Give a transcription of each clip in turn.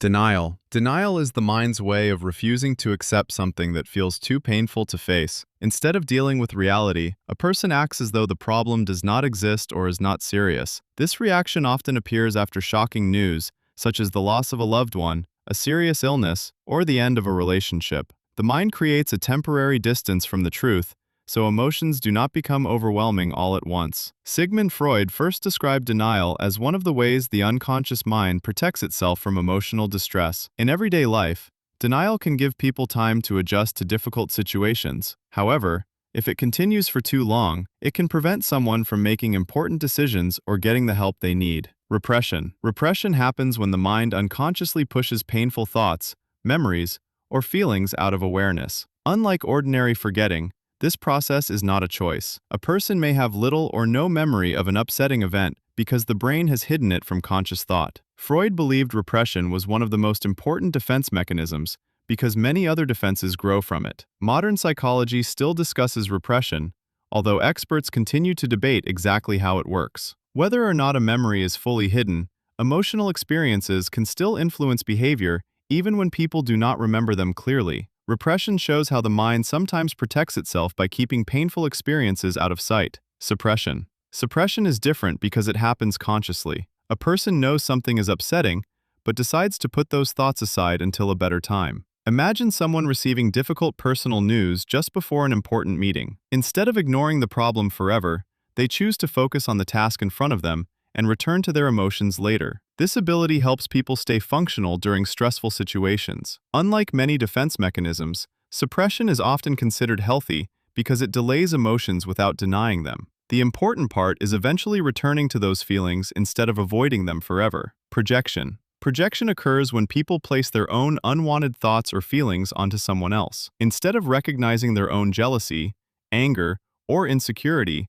Denial. Denial is the mind's way of refusing to accept something that feels too painful to face. Instead of dealing with reality, a person acts as though the problem does not exist or is not serious. This reaction often appears after shocking news, such as the loss of a loved one, a serious illness, or the end of a relationship. The mind creates a temporary distance from the truth, so emotions do not become overwhelming all at once. Sigmund Freud first described denial as one of the ways the unconscious mind protects itself from emotional distress. In everyday life, denial can give people time to adjust to difficult situations. However, if it continues for too long, it can prevent someone from making important decisions or getting the help they need. Repression. Repression happens when the mind unconsciously pushes painful thoughts, memories, or feelings out of awareness. Unlike ordinary forgetting, this process is not a choice. A person may have little or no memory of an upsetting event because the brain has hidden it from conscious thought. Freud believed repression was one of the most important defense mechanisms because many other defenses grow from it. Modern psychology still discusses repression, although experts continue to debate exactly how it works. Whether or not a memory is fully hidden, emotional experiences can still influence behavior even when people do not remember them clearly. Repression shows how the mind sometimes protects itself by keeping painful experiences out of sight. Suppression. Suppression is different because it happens consciously. A person knows something is upsetting, but decides to put those thoughts aside until a better time. Imagine someone receiving difficult personal news just before an important meeting. Instead of ignoring the problem forever, they choose to focus on the task in front of them and return to their emotions later. This ability helps people stay functional during stressful situations. Unlike many defense mechanisms, suppression is often considered healthy because it delays emotions without denying them. The important part is eventually returning to those feelings instead of avoiding them forever. Projection. Projection occurs when people place their own unwanted thoughts or feelings onto someone else. Instead of recognizing their own jealousy, anger, or insecurity,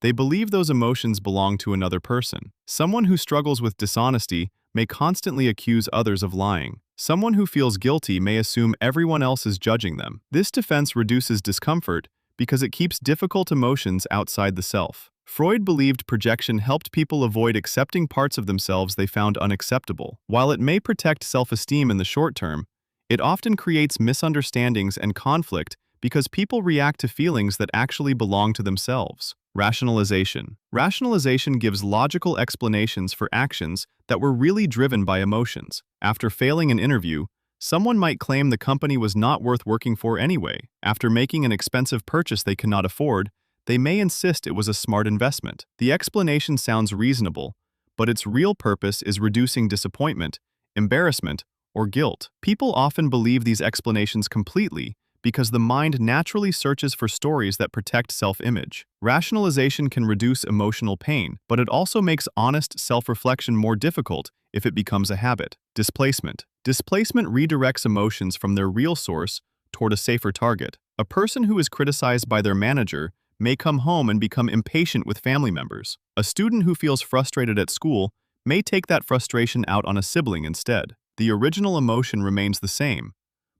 they believe those emotions belong to another person. Someone who struggles with dishonesty may constantly accuse others of lying. Someone who feels guilty may assume everyone else is judging them. This defense reduces discomfort because it keeps difficult emotions outside the self. Freud believed projection helped people avoid accepting parts of themselves they found unacceptable. While it may protect self-esteem in the short term, it often creates misunderstandings and conflict because people react to feelings that actually belong to themselves. Rationalization. Rationalization gives logical explanations for actions that were really driven by emotions. After failing an interview, someone might claim the company was not worth working for anyway. After making an expensive purchase they cannot afford, they may insist it was a smart investment. The explanation sounds reasonable, but its real purpose is reducing disappointment, embarrassment, or guilt. People often believe these explanations completely because the mind naturally searches for stories that protect self-image. Rationalization can reduce emotional pain, but it also makes honest self-reflection more difficult if it becomes a habit. Displacement. Displacement redirects emotions from their real source toward a safer target. A person who is criticized by their manager may come home and become impatient with family members. A student who feels frustrated at school may take that frustration out on a sibling instead. The original emotion remains the same,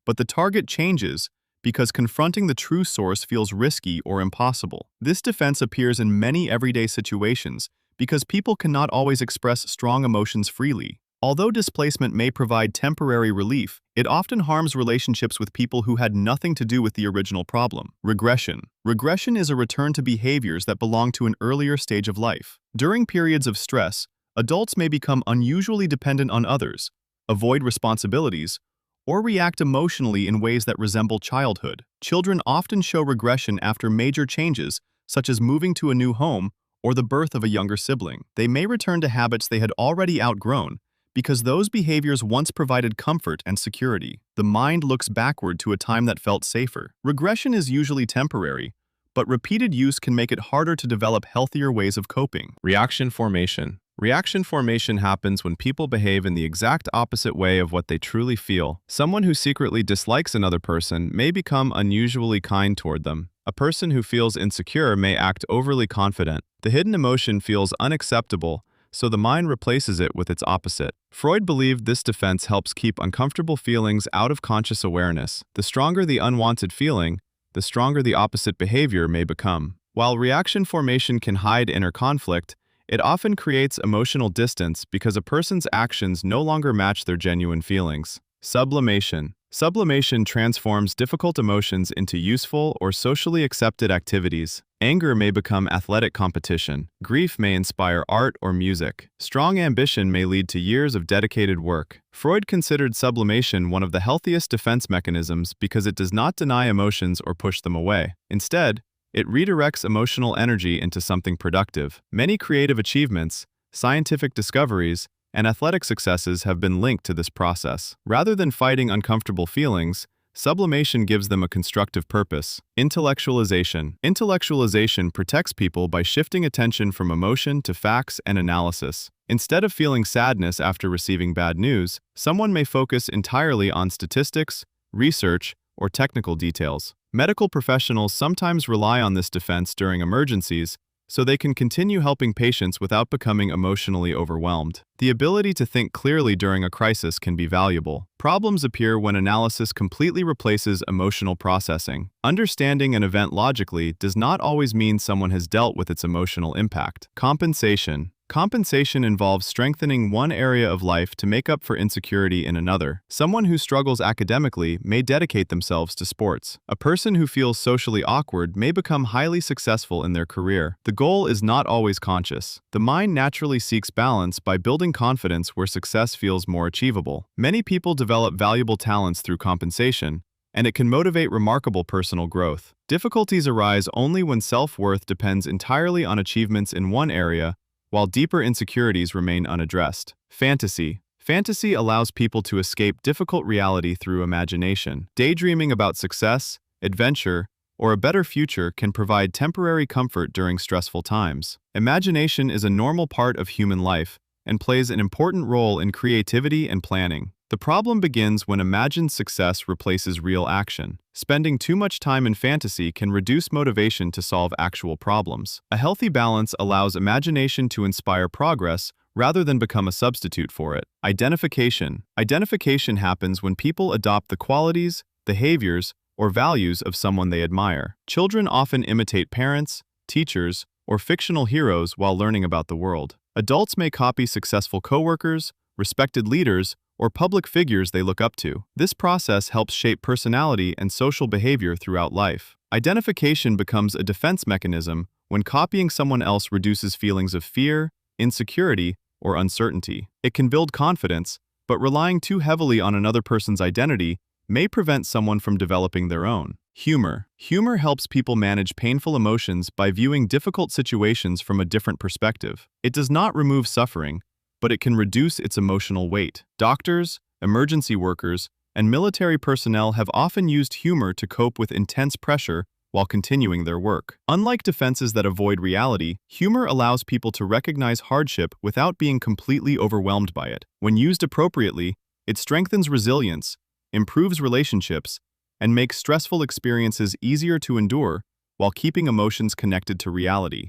but the target changes because confronting the true source feels risky or impossible. This defense appears in many everyday situations because people cannot always express strong emotions freely. Although displacement may provide temporary relief, it often harms relationships with people who had nothing to do with the original problem. Regression. Regression is a return to behaviors that belong to an earlier stage of life. During periods of stress, adults may become unusually dependent on others, avoid responsibilities, or react emotionally in ways that resemble childhood. Children often show regression after major changes, such as moving to a new home or the birth of a younger sibling. They may return to habits they had already outgrown because those behaviors once provided comfort and security. The mind looks backward to a time that felt safer. Regression is usually temporary, but repeated use can make it harder to develop healthier ways of coping. Reaction formation. Reaction formation happens when people behave in the exact opposite way of what they truly feel. Someone who secretly dislikes another person may become unusually kind toward them. A person who feels insecure may act overly confident. The hidden emotion feels unacceptable, so the mind replaces it with its opposite. Freud believed this defense helps keep uncomfortable feelings out of conscious awareness. The stronger the unwanted feeling, the stronger the opposite behavior may become. While reaction formation can hide inner conflict, It often creates emotional distance because a person's actions no longer match their genuine feelings. Sublimation. Sublimation transforms difficult emotions into useful or socially accepted activities. Anger may become athletic competition. Grief may inspire art or music. Strong ambition may lead to years of dedicated work. Freud considered sublimation one of the healthiest defense mechanisms because it does not deny emotions or push them away. Instead, it redirects emotional energy into something productive. Many creative achievements, scientific discoveries, and athletic successes have been linked to this process. Rather than fighting uncomfortable feelings, sublimation gives them a constructive purpose. Intellectualization. Intellectualization protects people by shifting attention from emotion to facts and analysis. Instead of feeling sadness after receiving bad news, someone may focus entirely on statistics, research, or technical details. Medical professionals sometimes rely on this defense during emergencies, so they can continue helping patients without becoming emotionally overwhelmed. The ability to think clearly during a crisis can be valuable. Problems appear when analysis completely replaces emotional processing. Understanding an event logically does not always mean someone has dealt with its emotional impact. Compensation. Compensation involves strengthening one area of life to make up for insecurity in another. Someone who struggles academically may dedicate themselves to sports. A person who feels socially awkward may become highly successful in their career. The goal is not always conscious. The mind naturally seeks balance by building confidence where success feels more achievable. Many people develop valuable talents through compensation, and it can motivate remarkable personal growth. Difficulties arise only when self-worth depends entirely on achievements in one area, while deeper insecurities remain unaddressed. Fantasy. Fantasy allows people to escape difficult reality through imagination. Daydreaming about success, adventure, or a better future can provide temporary comfort during stressful times. Imagination is a normal part of human life and plays an important role in creativity and planning. The problem begins when imagined success replaces real action. Spending too much time in fantasy can reduce motivation to solve actual problems. A healthy balance allows imagination to inspire progress rather than become a substitute for it. Identification. Identification happens when people adopt the qualities, behaviors, or values of someone they admire. Children often imitate parents, teachers, or fictional heroes while learning about the world. Adults may copy successful coworkers, respected leaders, or public figures they look up to. This process helps shape personality and social behavior throughout life. Identification becomes a defense mechanism when copying someone else reduces feelings of fear, insecurity, or uncertainty. It can build confidence, but relying too heavily on another person's identity may prevent someone from developing their own. Humor. Humor helps people manage painful emotions by viewing difficult situations from a different perspective. It does not remove suffering, but it can reduce its emotional weight. Doctors, emergency workers, and military personnel have often used humor to cope with intense pressure while continuing their work. Unlike defenses that avoid reality, humor allows people to recognize hardship without being completely overwhelmed by it. When used appropriately, it strengthens resilience, improves relationships, and makes stressful experiences easier to endure while keeping emotions connected to reality.